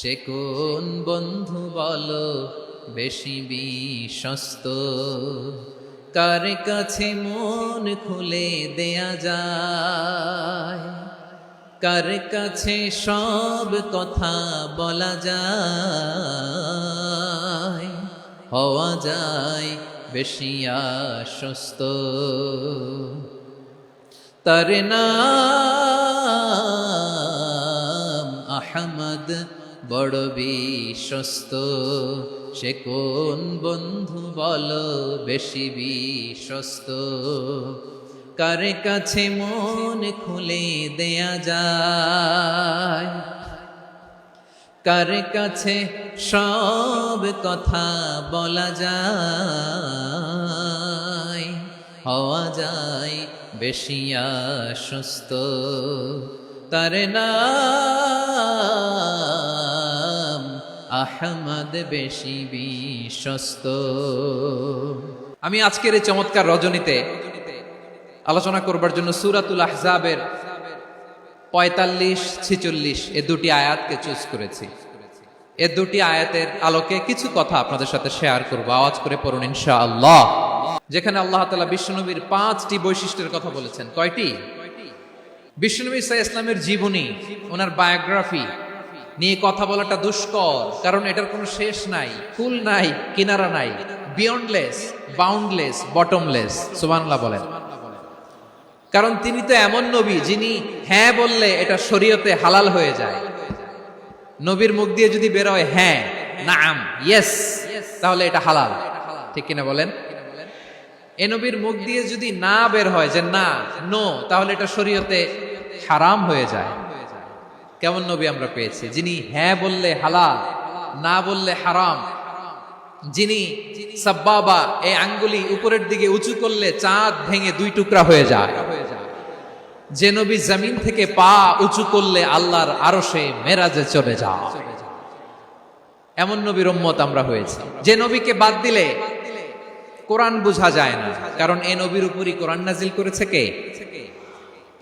সে কোন বন্ধু বলো বেশি বিশ্বস্ত, কার কাছে মন খুলে দেয়া যায়, কার কাছে সব কথা বলা যায়, হওয়া যায় বেশি আশ্বস্ত। তার নাম আহমদ, বড় বিশ্বস্ত। সে কোন বন্ধু বলো বেশি বিশ্বস্ত, কার কাছে মন খুলে দেয়া যায়, কার কাছে সব কথা বলা যায়, হওয়া যায় বেশি আশ্বস্ত। তার নাম আহমদ, বেশি বিশ্বস্ত। আমি আজকের এই চমৎকার রজনীতে আলোচনা করবার জন্য সূরাতুল আহজাবের 45-46 এ দুটি আয়াতকে চুজ করেছি। এ দুটি আয়াতের আলোকে কিছু কথা আপনাদের সাথে শেয়ার করব। আওয়াজ করে পড়ুন ইনশাআল্লাহ। যেখানে আল্লাহ তাআলা বিশ্বনবীর 5টি বৈশিষ্ট্যের কথা বলেছেন। কয়টি? বিশ্বনবী সাল্লাল্লাহু আলাইহি ওয়াসাল্লামের জীবনী, ওনার বায়োগ্রাফি নিয়ে কথা বলাটা দুষ্কর, কারণ এটার কোনো শেষ নাই, কুল নাই, কিনারা নাই, বিয়ন্ডলেস, বাউন্ডলেস, বটমলেস। সুবহানাল্লাহ বলেন। কারণ তিনি তো এমন নবী যিনি হ্যাঁ বললে এটা শরীয়তে হালাল হয়ে যায়। নবীর মুখ দিয়ে যদি বের হয় হ্যাঁ, নাম, ইয়েস, তাহলে এটা হালাল। ঠিক কিনা বলেন? এ নবীর মুখ দিয়ে যদি না বের হয় যে না, নো, তাহলে এটা শরীয়তে হারাম হয়ে যায়। কেমন নবী আমরা পেয়েছি, যিনি হ্যাঁ বললে হালাল, না বললে হারাম, যিনি সাব্বাবা, এই আঙ্গুলি উপরের দিকে উঁচু করলে চাঁদ ভেঙে 2 টুকরা হয়ে যায়, যে নবী জমিন থেকে পা উঁচু করলে আল্লাহর আরশে মেরাজে চলে যায়, এমন নবীর উম্মত আমরা হয়েছি। যে নবীকে বাদ দিলে কোরআন বোঝা যায় না, কারণ এ নবীর উপরই কোরআন নাজিল করেছে কে?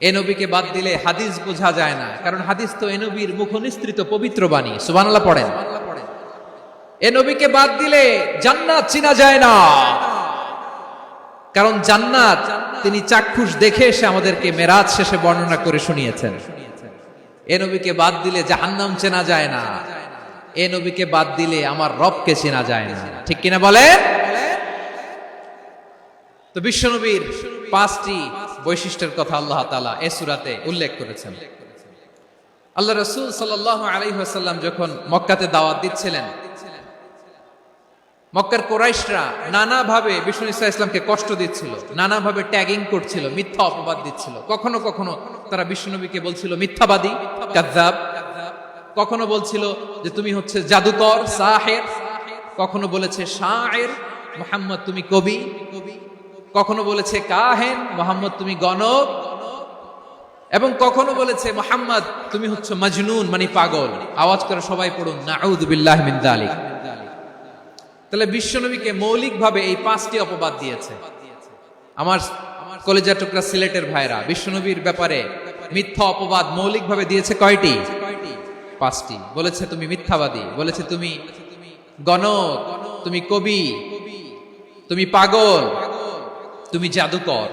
এ নবীকে বাদ দিলে হাদিস বোঝা যায় না, কারণ হাদিস তো এ নবীর মুখনিসৃত পবিত্র বাণী। সুবহানাল্লাহ পড়েন। এ নবীকে বাদ দিলে জান্নাত চিনা যায় না, কারণ জান্নাত তিনি চাক্ষুষ দেখে এসে আমাদেরকে মেরাজ শেষে বর্ণনা করে শুনিয়েছেন। এ নবীকে বাদ দিলে জাহান্নাম চেনা যায় না, এ নবীকে বাদ দিলে আমার রবকে চেনা যায় না। ঠিক কিনা বলে? তো বিশ্বনবীর 5টি বৈশিষ্ট্যের কথা আল্লাহ তাআলা এই সূরাতে উল্লেখ করেছেন। আল্লাহ রাসূল সাল্লাল্লাহু আলাইহি ওয়াসাল্লাম যখন মক্কাতে দাওয়াত দিচ্ছিলেন, মক্কার কুরাইশরা নানাভাবে বিষ্ণু ঈসা ইসলামকে কষ্ট দিচ্ছিল, নানাভাবে ট্যাগিং করছিল, মিথ্যা অপবাদ দিচ্ছিল। কখনো কখনো তারা বিশ্বনবীকে বলছিল মিথ্যাবাদী, কাযযাব। কখনো বলছিল যে তুমি হচ্ছে জাদুকর, সাহির। কখনো বলেছে শায়ের, মুহাম্মদ তুমি কবি। কখনো বলেছে কাহেন, মুহাম্মদ তুমি গণক। এবং কখনো বলেছে মুহাম্মদ তুমি হচ্ছে মাজনুন, মানে পাগল। আওয়াজ করে সবাই পড়ুন নাউযু বিল্লাহি মিন যালিক। তাহলে বিশ্বনবীকে মৌলিকভাবে এই 5টি অপবাদ দিয়েছে। আমার কলেজা টুকরা সিলেটের ভাইরা, বিশ্বনবীর ব্যাপারে মিথ্যা অপবাদ মৌলিকভাবে দিয়েছে কয়টি? 5টি। বলেছে তুমি মিথ্যাবাদী, বলেছে তুমি গণক, তুমি কবি, তুমি পাগল, তুমি জাদুকর।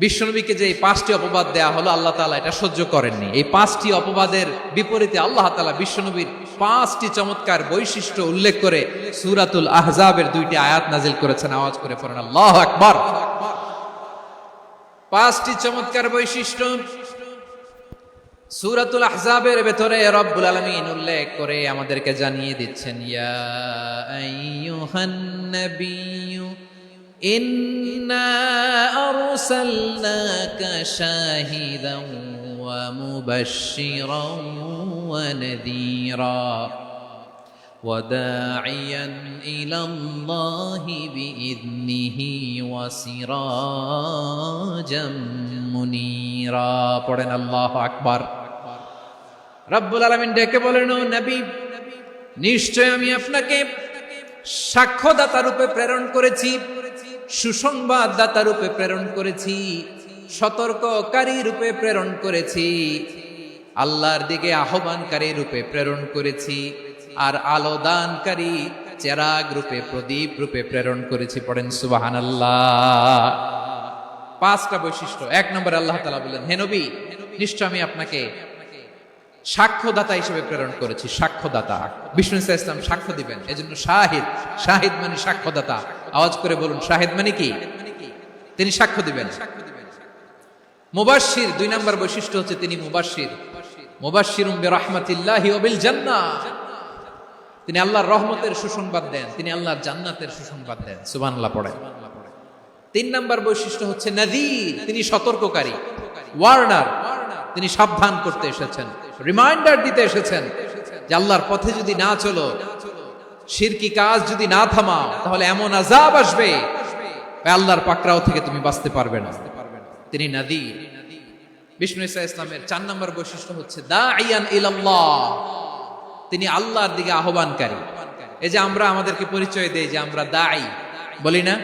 বিশ্বনবীকে যে এই 5টি অপবাদ দেয়া হলো, আল্লাহ তাআলা এটা সহ্য করেননি। এই 5টি অপবাদের বিপরীতে আল্লাহ তাআলা বিশ্বনবীর 5টি চমৎকার বৈশিষ্ট্য উল্লেখ করে সূরাতুল আহজাবের 2টি আয়াত নাজিল করেছেন। আওয়াজ করে পড়েন আল্লাহু আকবার। 5টি চমৎকার বৈশিষ্ট্য সূরাতুল আহজাবের ভেতরে রব্বুল আলামিন উল্লেখ করে আমাদেরকে জানিয়ে দিচ্ছেন, ইয়া আইয়ুহান নাবিয়্যু ইন্না আরসালনাকা শাহিদান ওয়া মুবাশশিরান ওয়া নাযীরা ওয়া দাঈয়ান ইলাল্লাহি বিইذনিহি ওয়া সিরাজাম মুনীরা। পড়েন আল্লাহু আকবার। রব্বুল আলামিন ডেকে বলেন, ও নবী, নিশ্চয় আমি আপনাকে সাক্ষ্যদাতা রূপে প্রেরণ করেছি, সুসংবাদদাতা রূপে প্রেরণ করেছি, সতর্ককারী রূপে প্রেরণ করেছি। আল্লাহর দিকে আহ্বানকারী রূপে প্রেরণ করেছি, আর আলোদানকারী চেরাগ রূপে, প্রদীপ রূপে প্রেরণ করেছি। পড়েন সুবহানাল্লাহ। 5টা বৈশিষ্ট্য। 1 নম্বরে আল্লাহ তাআলা বললেন, হে নবী, নিশ্চয় আমি আপনাকে সাক্ষ্যদাতা হিসেবে প্রেরণ করেছি। সাক্ষ্যদাতা, বিষ্ণু ইসা ইসলাম সাক্ষ্য দিবেন, এজন্য শাহিদ। শাহিদ মানে সাক্ষ্যদাতা। আওয়াজ করে বলুন, শাহিদ মানে কি? তিনি সাক্ষ্য দিবেন। মুবাশশির, 2 নম্বর বৈশিষ্ট্য হচ্ছে তিনি মুবাশশির। মুবাশশিরুম বিরাহমাতিল্লাহি ওয়া বিল জান্নাহ, তিনি আল্লাহর রহমতের সুসংবাদ দেন, তিনি আল্লাহর জান্নাতের সুসংবাদ দেন। সুবহানাল্লাহ পড়েন। 3 নম্বর বৈশিষ্ট্য হচ্ছে নাযীর, তিনি সতর্ককারী। ওয়ার্নার, তিনি সাবধান করতে এসেছেন, রিমাইন্ডার দিতে এসেছেন যে আল্লাহর পথে যদি না চলো, শিরকি কাজ যদি না থামাও, তাহলে এমন আযাব আসবে আল্লাহর পাকড়াও থেকে তুমি বাঁচতে পারবে না। তিনি নাযীর। বিষ্ণু ইসা ইসলামের 4 নম্বর বৈশিষ্ট্য হচ্ছে দাঈয়ান ইলাল্লাহ, তিনি আল্লাহর দিকে আহ্বানকারী। এই যে আমরা আমাদেরকে পরিচয় দেই যে আমরা দাঈ, বলি না?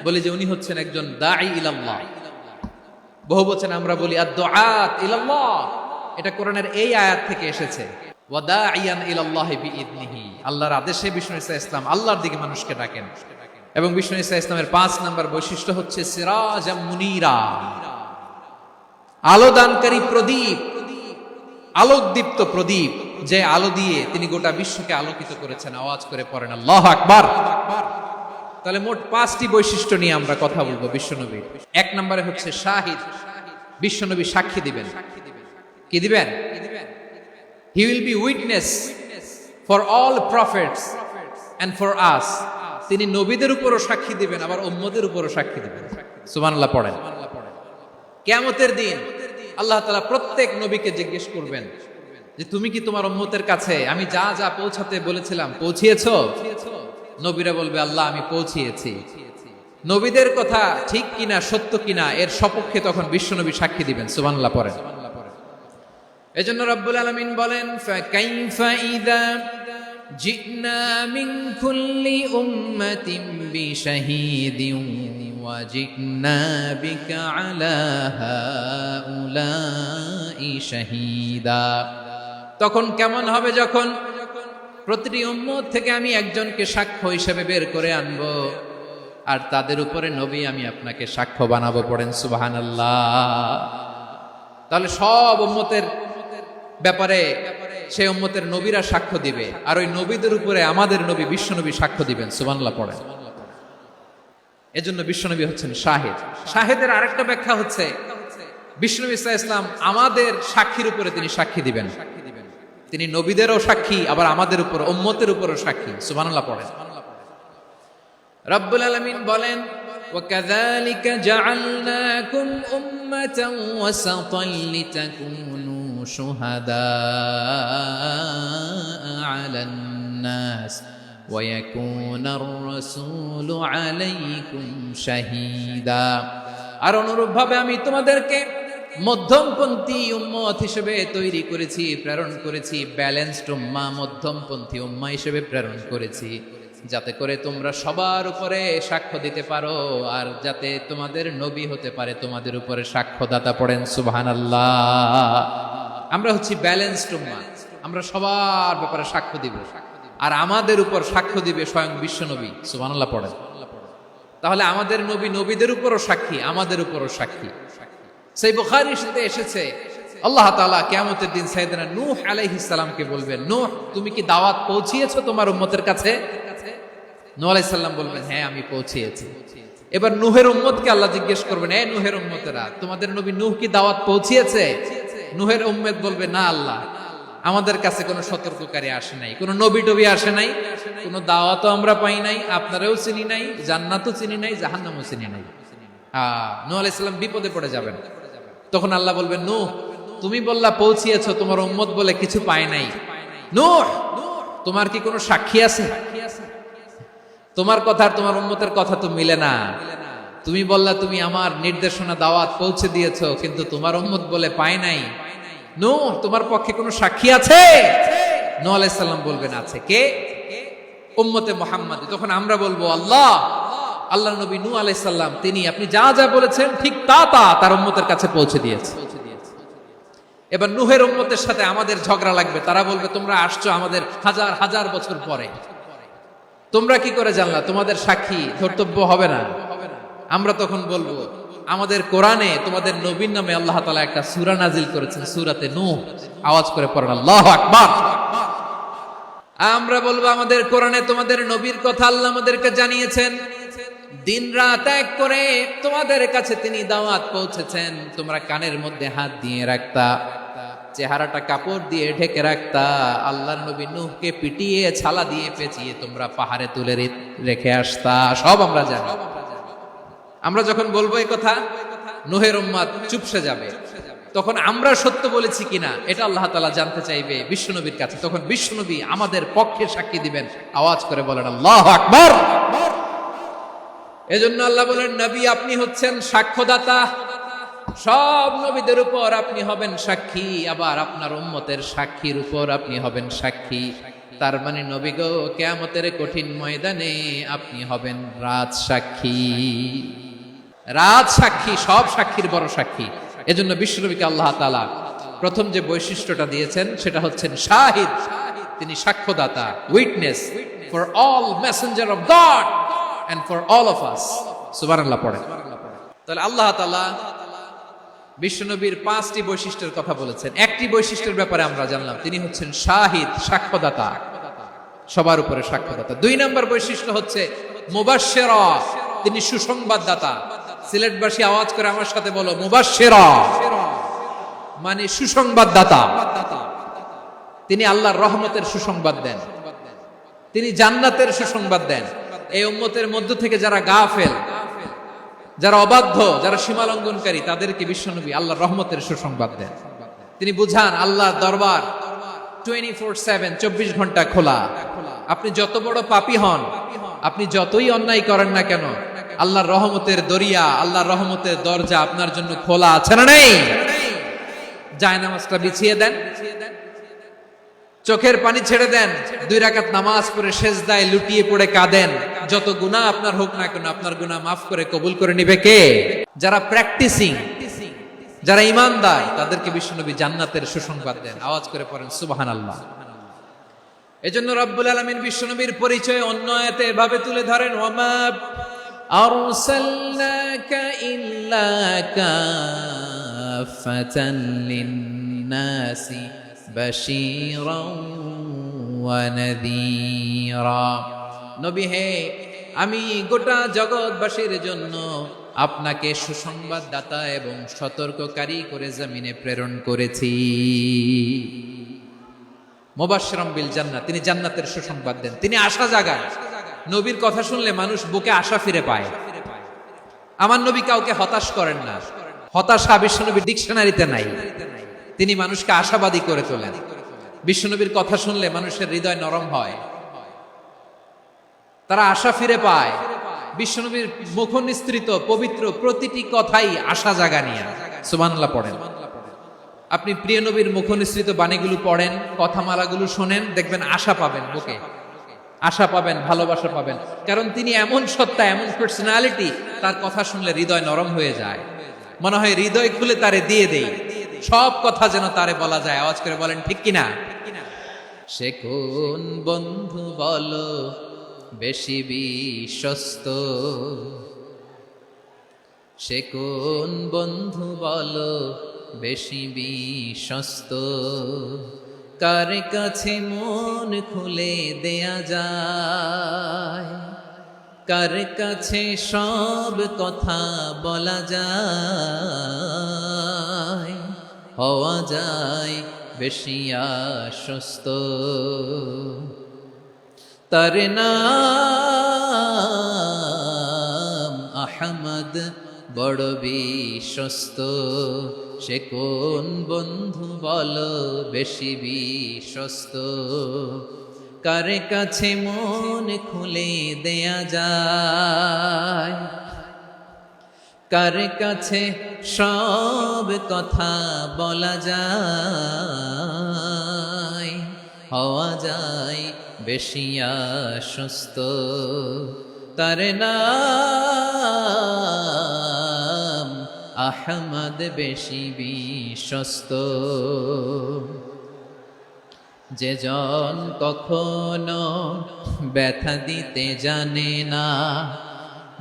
বলি যে উনি হচ্ছেন একজন দাঈ ইলাল্লাহ। বহু বচন আমরা বলি আদ-দুআত ইলাল্লাহ, এটা কোরআনের এই আয়াত থেকে এসেছে। ওয়া দাঈয়ান ইলাল্লাহি বিইذনিহি, আল্লাহর আদেশে বিষ্ণু ইসা ইসলাম আল্লাহর দিকে মানুষকে ডাকেন। এবং বিষ্ণু ইসা ইসলামের 5 নম্বর বৈশিষ্ট্য হচ্ছে সিরাজাম মুনীরা, আলোদানকারী প্রদীপ, আলোকদীপ্ত প্রদীপ, যে আলো দিয়ে তিনি গোটা বিশ্বকে আলোকিত করেছেন। আওয়াজ করে পড়েন আল্লাহু আকবার। তাহলে মোট 5টি বৈশিষ্ট্য নিয়ে আমরা কথা বলবো বিশ্বনবীর। 1 নম্বরে হচ্ছে শাহিদ, বিশ্বনবী সাক্ষী দিবেন। কি দিবেন? He will be witness for all prophets and for us, তিনি নবীদের উপরও সাক্ষী দিবেন, আবার উম্মতের উপরও সাক্ষী দিবেন। সুবহানাল্লাহ পড়েন। কিয়ামতের দিন আল্লাহ তাআলা প্রত্যেক নবীকে জিজ্ঞেস করবেন যে তুমি কি তোমার উম্মতের কাছে আমি যা যা পৌঁছাতে বলেছিলাম পৌঁছিয়েছো? নবীরা বলবে আল্লাহ আমি পৌঁছিয়েছি। নবীদের কথা ঠিক কিনা, সত্য কিনা, এর সপক্ষে তখন বিশ্বনবী সাক্ষী দিবেন। সুবহানাল্লাহ পড়েন। এজন্য রব্বুল আলামিন বলেন, ফাকাইফা ইযা জিনা মিন কুল্লি উম্মাতিন বিশাহীদিন ওয়া জিনা বিকা আলা হাউলাই শাহীদা। তখন কেমন হবে যখন প্রতিটি উম্মত থেকে আমি একজনকে সাক্ষ্য হিসেবে বের করে আনবো, আর তাদের উপরে নবী আমি আপনাকে সাক্ষ্য বানাবো। পড়েন সুবহানাল্লাহ। তাহলে সব উম্মতের ব্যাপারে সেই উম্মতের নবীরা সাক্ষ্য দিবে, আর ওই নবীদের উপরে আমাদের নবী বিশ্বনবী সাক্ষ্য দিবেন। সুবহানাল্লাহ পড়েন। এজন্য বিশ্বনবী হচ্ছেন শাহিদ। শাহিদের আরেকটা ব্যাখ্যা হচ্ছে বিশ্বনবী সাল্লাল্লাহু আলাইহি ওয়াসাল্লাম আমাদের সাক্ষীর উপরে তিনি সাক্ষী দিবেন। তিনি নবীদেরও সাক্ষী, আবার আমাদের উপর উম্মতের উপরও সাক্ষী। সুবহানাল্লাহ পড়েন। রব্বুল আলামিন বলেন, وَكَذَلِكَ جَعَلْنَاكُمْ أُمَّةً وَسَطًا لِتَكُونُوا شُهَدَاءَ عَلَى النَّاسِ وَيَكُونَ الرَّسُولُ عَلَيْكُمْ شَهِيدًا। আর অনুরূপভাবে আমি তোমাদেরকে মধ্যমপন্থী উম্মত হিসেবে তৈরি করেছি, প্রেরণ করেছি। ব্যালেন্সড উম্মাহ, মধ্যমপন্থী উম্মাহ হিসেবে প্রেরণ করেছি, যাতে করে তোমরা সবার উপরে সাক্ষ্য দিতে পারো, আর যাতে তোমাদের নবী হতে পারে তোমাদের উপরে সাক্ষ্যদাতা। পড়েন সুবহানাল্লাহ। আমরা হচ্ছি ব্যালেন্সড উম্মাহ, আমরা সবার ব্যাপারে সাক্ষ্য দিব, আর আমাদের উপর সাক্ষ্য দিবে স্বয়ং বিশ্বনবী। সুবহানাল্লাহ পড়েন। তাহলে আমাদের নবী নবীদের উপরও সাক্ষী, আমাদের উপরও সাক্ষী। সেই বুখারীর সাথে এসেছে আল্লাহ তাআলা কিয়ামতের দিন সাইয়েদনা নূহ আলাইহিস সালামকে বলবেন, নূহ তুমি কি দাওয়াত পৌঁছিয়েছো তোমার উম্মতের কাছে? নূহ আলাইহিস সালাম বলবেন, হ্যাঁ আমি পৌঁছিয়েছি। এবার নূহের উম্মতকে আল্লাহ জিজ্ঞেস করবেন, এই নূহের উম্মতেরা, তোমাদের নবী নূহ কি দাওয়াত পৌঁছিয়েছে? নূহের উম্মত বলবে, না আল্লাহ, আমাদের কাছে কোনো সতর্ককারী আসে নাই, কোনো নবী টবি আসে নাই, কোনো দাওয়াতও আমরা পাই নাই, আপনারাও চিনি নাই, জান্নাতও চিনি নাই, জাহান্নামও চিনি নাই। নূহ আলাইহিস সালাম বিপদে পড়ে যাবেন। তখন আল্লাহ বলবেন, নূহ তুমি বললা পৌঁছিয়েছো, তোমার উম্মত বলে কিছু পায় নাই। নূহ তোমার কি কোনো সাক্ষী আছে? তোমার কথা আর তোমার উম্মতের কথা তো মিলে না। তুমি বললা তুমি আমার নির্দেশনা দাওয়াত পৌঁছে দিয়েছো, কিন্তু তোমার উম্মত বলে পায় নাই। নূহ তোমার পক্ষে কোনো সাক্ষী আছে? নূহ আলাইহিস সালাম বলবেন, আছে। কে? উম্মতে মুহাম্মাদী। তখন আমরা বলবো, আল্লাহ নবী নূহ আলাইহিস সালাম তিনি আপনি যা যা বলেছেন ঠিক তা তার উম্মতের কাছে পৌঁছে দিয়েছে। এবার নূহের উম্মতের সাথে আমাদের ঝগড়া লাগবে, তারা বলবে তোমরা আসছো আমাদের হাজার হাজার বছর পরে, তোমরা কি করে জানলা? তোমাদের সাক্ষী ধর্তব্য হবে না? আমরা তখন বলবো আমাদের কোরআনে তোমাদের নবীর নামে আল্লাহ তাআলা একটা সূরা নাজিল করেছেন, সূরাতে নূহ। আওয়াজ করে পড়েন আল্লাহু আকবার। আমরা বলবো আমাদের কোরআনে তোমাদের নবীর কথা আল্লাহ আমাদেরকে জানিয়েছেন, দিন রাত এক করে তোমাদের কাছে তিনি দাওয়াত পৌঁছেছেন, তোমরা কানের মধ্যে হাত দিয়ে রাখতা, চেহারাটা কাপড় দিয়ে ঢেকে রাখতা, আল্লাহর নবী নূহকে পিটিয়ে ছালা দিয়ে পেঁচিয়ে তোমরা পাহাড়ে তুলে রেখে আসতা, সব আমরা জানি। আমরা যখন বলবো এই কথা, নূহের উম্মত চুপসে যাবে। তখন আমরা সত্য বলেছি কিনা এটা আল্লাহ তাআলা জানতে চাইবে বিশ্বনবীর কাছে। তখন বিশ্বনবী আমাদের পক্ষে সাক্ষী দিবেন। আওয়াজ করে বলেন আল্লাহু আকবার। এজন্য আল্লাহ বলেন, নবী আপনি হচ্ছেন সাক্ষ্যদাতা, সব নবীদের উপর আপনি হবেন সাক্ষী, আবার আপনার উম্মতের সাক্ষীর উপর আপনি হবেন সাক্ষী। তার মানে নবী গো, কিয়ামতের কঠিন ময়দানে আপনি হবেন রাজ সাক্ষী। রাজ সাক্ষী, সব সাক্ষীর বড় সাক্ষী। এজন্য বিশ্বনবীকে আল্লাহ তাআলা প্রথম যে বৈশিষ্ট্যটা দিয়েছেন সেটা হচ্ছেন শাহিদ। তিনি সাক্ষ্যদাতা, witness for all messenger of God and for all of us. সুবহানাল্লাহ পড়ে। তাহলে আল্লাহ তাআলা বিশ্বনবীর 5টি বৈশিষ্ট্যের কথা বলেছেন। একটি বৈশিষ্ট্যের ব্যাপারে আমরা জানলাম, তিনি হচ্ছেন শাহিদ, সাক্ষ্যদাতা, সবার উপরে সাক্ষ্যদাতা। 2 নম্বর বৈশিষ্ট্য হচ্ছে মুবাশশিরা, তিনি সুসংবাদদাতা। সিলেটবাসী আওয়াজ করে আমার সাথে বলো, মুবাশশিরা মানে সুসংবাদদাতা। তিনি আল্লাহর রহমতের সুসংবাদ দেন, তিনি জান্নাতের সুসংবাদ দেন। এই উম্মতের মধ্য থেকে যারা গাফেল, যারা অবাধ্য, যারা সীমালঙ্ঘনকারী, তাদেরকে বিশ্বনবী আল্লাহর রহমতের সুসংবাদ দেন। তিনি বুঝান আল্লাহর দরবার 24/7, 24 ঘন্টা খোলা। আপনি যত বড় পাপী হন, আপনি যতই অন্যায় করেন না কেন, আল্লাহর রহমতের দরিয়া, আল্লাহর রহমতের দরজা আপনার জন্য খোলা আছে না নেই? জায়নামাজটা বিছিয়ে দেন, চোখের পানি ছেড়ে দেন, 2 রাকাত নামাজ পড়ে সেজদায় লুটিয়ে পড়ে কাঁদেন। যত গুনাহ আপনার হোক না কেন, আপনার গুনাহ মাফ করে কবুল করে নিবে কে? যারা প্র্যাকটিসিং, যারা ঈমানদার, তাদেরকে বিশ্বনবী জান্নাতের সুসংবাদ দেন। আওয়াজ করে পড়েন সুবহানাল্লাহ। এজন্য রব্বুল আলামিন বিশ্বনবীর পরিচয় অন্য আয়াতে এভাবে তুলে ধরেন, ওয়ামা আরসালনাকা ইল্লা কাফাতান লিন-নাসি বাশীরাও ওয়া নাযীরা। নবী হে, আমি গোটা জগৎবাসীর জন্য আপনাকে সুসংবাদদাতা এবং সতর্ককারী করে জমিনে প্রেরণ করেছি। মুবাশশিরাম বিল জান্নাহ, তিনি জান্নাতের সুসংবাদ দেন, তিনি আশা জাগান। নবীর কথা শুনলে মানুষ বুকে আশা ফিরে পায়। আমার নবী কাউকে হতাশ করেন না, হতাশা বিশ্বনবীর ডিকশনারিতে নাই। তিনি মানুষকে আশাবাদী করে তোলেন। বিশ্বনবীর কথা শুনলে মানুষের হৃদয় নরম হয়, তারা আশা ফিরে পায়। বিশ্বনবীর মুখ নিঃসৃত পবিত্র প্রতিটি কথাই আশা জাগানিয়া। সুবহানাল্লাহ পড়েন। আপনি প্রিয় নবীর মুখ নিঃসৃত বাণীগুলো পড়েন, কথামালাগুলো শোনেন, দেখবেন আশা পাবেন, বুকে আশা পাবেন, ভালোবাসা পাবেন। কারণ তিনি এমন সত্তা, এমন পার্সোনালিটি, তার কথা শুনলে হৃদয় নরম হয়ে যায়। মনে হয় হৃদয় খুলে তারে দিয়ে দেই, সব কথা যেন তারে বলা যায়। আওয়াজ করে বলেন ঠিক কিনা? সে কোন বন্ধু বলো বেশি বিশ্বস্ত, সে কোন বন্ধু বলো বেশি বিশ্বস্ত, কার কাছে মন খুলে দেয়া যায়, কার কাছে সব কথা বলা যায়, হওয়া যায় বেশি আশ্বস্ত। তার নাম আহমদ, বড় বিশ্বস্ত। সে কোন বন্ধু বলো বেশি বিশ্বস্ত, কার কাছে মন খুলে দেয়া যায়, কার কাছে সব কথা বলা যায়, হওয়া যায় বেশি আশ্বস্ত। তার নাম আহমদ বেশি বিশ্বস্ত। যে জন কখনো ব্যথা দিতে জানে না,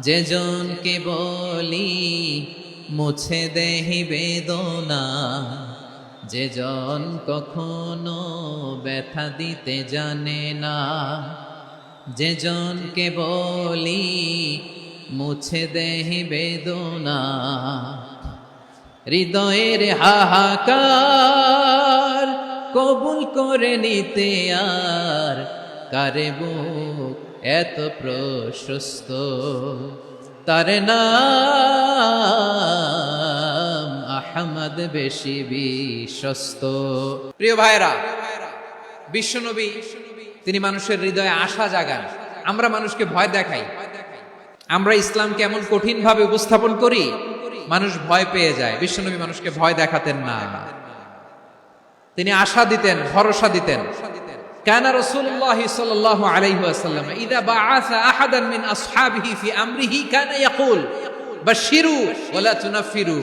যে জনকে বলি মুছে দেহি বেদনা, যে জন কখনো ব্যথা দিতে জানে না, যে জনকে বলি মুছে দেহি বেদনা, হৃদয়ের হাহাকার কবুল করে নিতে আর কারে বুক এত প্রশস্ত, তার নাম আহমদ বেশি বিশ্বস্ত। প্রিয় ভাইরা, বিশ্বনবী তিনি মানুষের হৃদয়ে আশা জাগান। আমরা মানুষকে ভয় দেখাই, আমরা ইসলামকে এমন কঠিন ভাবে উপস্থাপন করি, মানুষ ভয় পেয়ে যায়। বিশ্বনবী মানুষকে ভয় দেখাতেন না, তিনি আশা দিতেন, ভরসা দিতেন। কানা রাসূলুল্লাহ সাল্লাল্লাহু আলাইহি ওয়াসাল্লাম ইযা বাআসা আহাদান মিন আসহাবিহি ফি আমরিহি কানা ইয়াকুল বাশশিরু ওয়ালা তুনাফিরু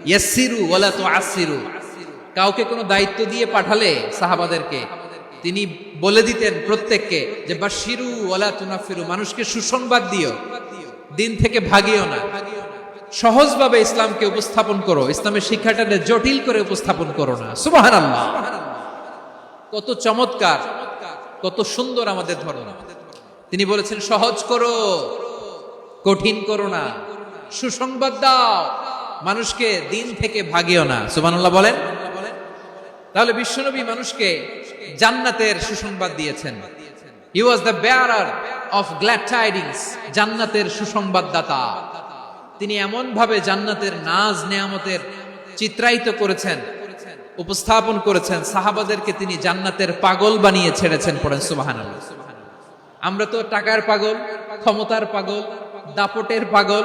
ইয়াসসিরু ওয়ালা তুআসসিরু। কাউকে কোনো দায়িত্ব দিয়ে পাঠালে সাহাবাদেরকে তিনি বলে দিতেন প্রত্যেককে যে বাশশিরু ওয়ালা তুনাফিরু, মানুষকে সুসংবাদ দিও, দিন থেকে ভাগিও না, সহজভাবে ইসলামকে উপস্থাপন করো, ইসলামের শিক্ষাটাকে জটিল করে উপস্থাপন করো না। সুবহানাল্লাহ, কত চমৎকার, কত সুন্দর আমাদের ধর্ম। তিনি বলেছেন সহজ করো, কঠিন করো না, সুসংবাদ দাও, মানুষকে দিন থেকে ভাগিও না। সুবহানাল্লাহ বলেন। তাহলে বিশ্বনবী মানুষকে জান্নাতের সুসংবাদ দিয়েছেন। He was the bearer of glad tidings, জান্নাতের সুসংবাদদাতা। তিনি এমন ভাবে জান্নাতের নাজ নেয়ামতের চিত্রায়িত করেছেন, উপস্থাপন করেছেন, সাহাবাদেরকে তিনি জান্নাতের পাগল বানিয়ে ছেড়েছেন। পড়েন সুবহানাল্লাহ। আমরা তো টাকার পাগল, ক্ষমতার পাগল, দাপটের পাগল।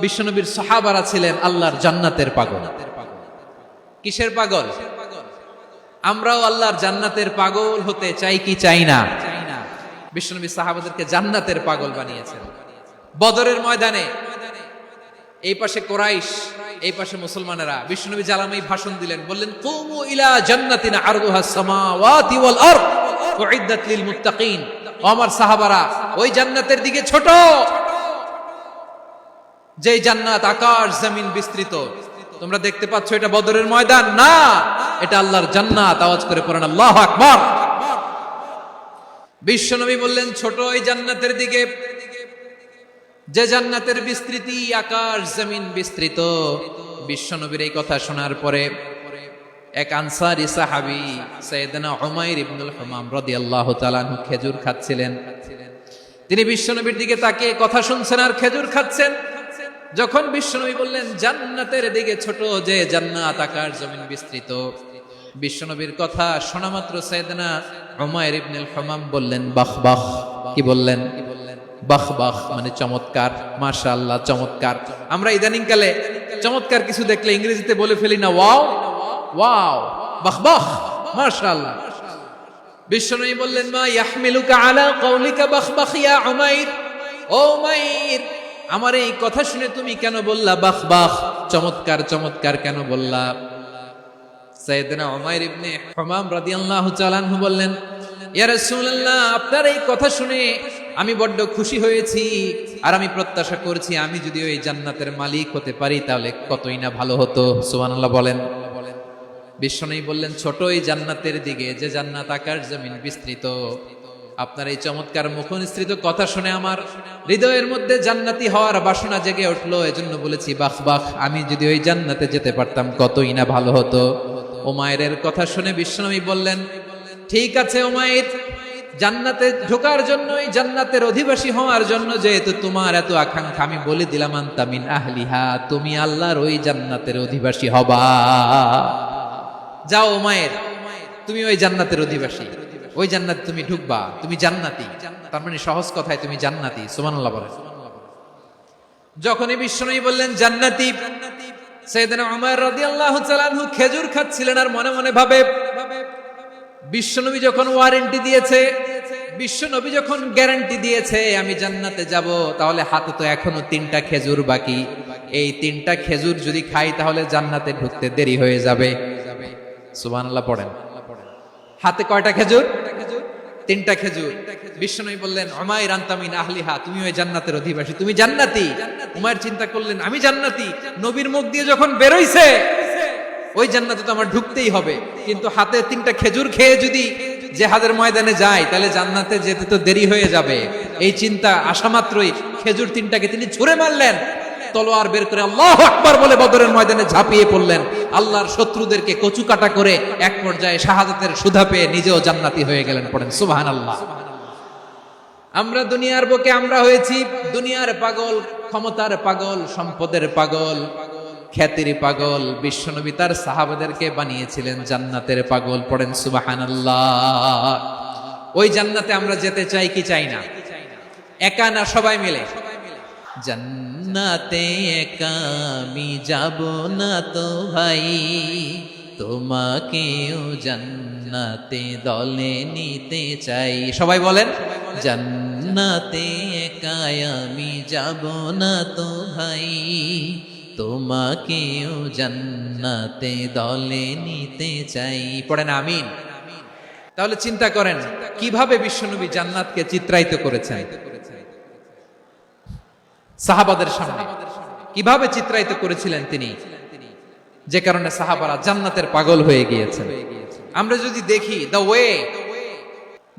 বিশ্বনবীর সাহাবারা ছিলেন আল্লাহর জান্নাতের পাগল। কিসের পাগল? আমরাও আল্লাহর জান্নাতের পাগল হতে চাই কি চাই না? বিশ্বনবী সাহাবাদেরকে জান্নাতের পাগল বানিয়েছেন। বদরের ময়দানে এই পাশে কোরাইশ, এই পাশে মুসলমানেরা। বিশ্বনবী জালামাই ভাষণ দিলেন, বললেন কুমু ইলা জান্নাতিন আরদুহাস সামাওয়াতি ওয়াল আরদ উইদ্দাত লিল মুত্তাকিন। আমার সাহাবারা, ওই জান্নাতের দিকে ছোট, যেই জান্নাত আকাশ জমিন বিস্তৃত। তোমরা দেখতে পাচ্ছ এটা বদরের ময়দান না, এটা আল্লাহর জান্নাত। আওয়াজ করে পড়েন আল্লাহু আকবার। বিশ্বনবী বললেন ছোট ওই জান্নাতের দিকে, যে জান্নাতের বিস্তৃতি আকাশ জমিন বিস্তৃত। বিশ্বনবীর এই কথা শোনার পরে এক আনসারী সাহাবী সাইয়েদনা উমাইর ইবনুল হুমাম রাদিয়াল্লাহু তাআলা আনহু খেজুর খাচ্ছিলেন। তিনি বিশ্বনবীর দিকে তাকিয়ে কথা শুনছেন আর খেজুর খাচ্ছেন। যখন বিশ্বনবী বললেন জান্নাতের দিকে ছোট, যে জান্নাত আকাশ জমিন বিস্তৃত, বিশ্বনবীর কথা শোনা মাত্র সাইয়েদনা উমাইর ইবনুল হুমাম বললেন বাহ বাহ। কি বললেন? বাহ বাহ মানে চমৎকার, মাশাআল্লাহ চমৎকার। আমরা ইদানিং কালে চমৎকার কিছু দেখলে ইংরেজিতে বলে ফেলি না ওয়াও ওয়াও, বাহ বাহ, মাশাআল্লাহ। বিশ্বনবী বললেন মা ইয়াহমিলুকা আলা কওলিকা বাহ বাহ ইয়া উমাইর। ও উমাইর, আমার এই কথা শুনে তুমি কেন বললা বাহ বাহ, চমৎকার চমৎকার কেন বললা? সাইয়েদনা উমাইর ইবনে হুমাম রাদিয়াল্লাহু তাআলা আনহু বললেন ইয়া রাসূলুল্লাহ, আপনার এই কথা শুনে আমি বড্ড খুশি হয়েছি, আর আমি প্রত্যাশা করছি আমি যদি ওই জান্নাতের মালিক হতে পারি তাহলে কতই না ভালো হতো। সুবহানাল্লাহ বলেন। বিশ্বনবী বললেন ছোট ওই জান্নাতের দিকে, যে জান্নাত আকাশ জমিন বিস্তৃত। আপনার এই চমৎকার মুখনিসৃত কথা শুনে আমার হৃদয়ের মধ্যে জান্নাতি হওয়ার বাসনা জেগে উঠলো, এজন্য বলেছি বাহ বাহ, আমি যদি ওই জান্নাতে যেতে পারতাম কতই না ভালো হতো। উমাইরের কথা শুনে বিশ্বনবী বললেন ঠিক আছে উমাইর, জান্নাতে ঢোকার জন্য, এই জান্নাতের অধিবাসী হওয়ার জন্য যেহেতু তোমার এত আকাঙ্ক্ষা, আমি বলে দিলাম আনতা মিন আহলিহা, তুমি আল্লাহর ওই জান্নাতের অধিবাসী হবা। যাও উমাইর, তুমি ওই জান্নাতের অধিবাসী, ওই জান্নাতে তুমি ঢুকবা, তুমি জান্নাতি। তার মানে সহজ কথায় তুমি জান্নাতি। সুবহানাল্লাহ বলেন। যখনই বিশ্বনবী বললেন জান্নাতি, সাইয়েদনা উমর রাদিয়াল্লাহু তাআলা আনহু খেজুর খাচ্ছিলেন আর মনে মনে ভাবে বিশ্বনবী যখন ওয়ারেন্টি দিয়েছে বিশ্ব নবী যখন গ্যারান্টি দিয়েছে আমি জান্নাতে যাব, তাহলে হাতে তো এখনো 3টা খেজুর বাকি। এই 3টা খেজুর যদি খাই তাহলে জান্নাতে ঢুকতে দেরি হয়ে যাবে। সুবহানাল্লাহ পড়েন। হাতে কয়টা খেজুর? 3টা খেজুর। বিশ্বনবী বললেন উমাইর আনতা মিন আহলিহা, তুমি ওই জান্নাতের অধিবাসী, তুমি জান্নাতি। উমাইর চিন্তা করলেন আমি জান্নাতি, নবীর মুখ দিয়ে যখন বেরোইছে ওই জান্নাতে তো আমার ঢুকতেই হবে, কিন্তু হাতে 3টা খেজুর খেয়ে যদি জিহাদের ময়দানে যায় তাহলে জান্নাতে যেতে তো দেরি হয়ে যাবে। এই চিন্তা আসা মাত্রই খেজুর 3টাকে তিনি ছুঁড়ে মারলেন, তলোয়ার বের করে আল্লাহু আকবার বলে বদরের ময়দানে ঝাঁপিয়ে পড়লেন। আল্লাহর শত্রুদেরকে কচু কাটা করে এক পর্যায়ে শাহাদাতের সুধা পেয়ে নিজেও জান্নাতি হয়ে গেলেন। পড়েন সুবহানাল্লাহ। আমরা দুনিয়ার বুকে আমরা হয়েছি দুনিয়ার পাগল, ক্ষমতার পাগল, সম্পদের পাগল, খ্যাতির পাগল। বিশ্বনবী তার সাহাবাদেরকে বানিয়েছিলেন জান্নাতের পাগল। পড়েন সুবহানাল্লাহ। ওই জান্নাতে আমরা যেতে চাই কি চাই না? একা না সবাই মিলে? জান্নাতে একা আমি যাব না তো ভাই, তোমাকেও জান্নাতে দলে নিতে চাই। সবাই বলেন জান্নাতে একা আমি যাব না তো ভাই, তোমাকেও জান্নাতে দলে নিতে চাই। পড়েন আমিন। তাহলে চিন্তা করেন কিভাবে বিশ্বনবী জান্নাতকে চিত্রায়িত করেছেন সাহাবাদের সামনে, কিভাবে চিত্রায়িত করেছিলেন তিনি, যে কারণে সাহাবারা জান্নাতের পাগল হয়ে গিয়েছেন। আমরা যদি দেখি the way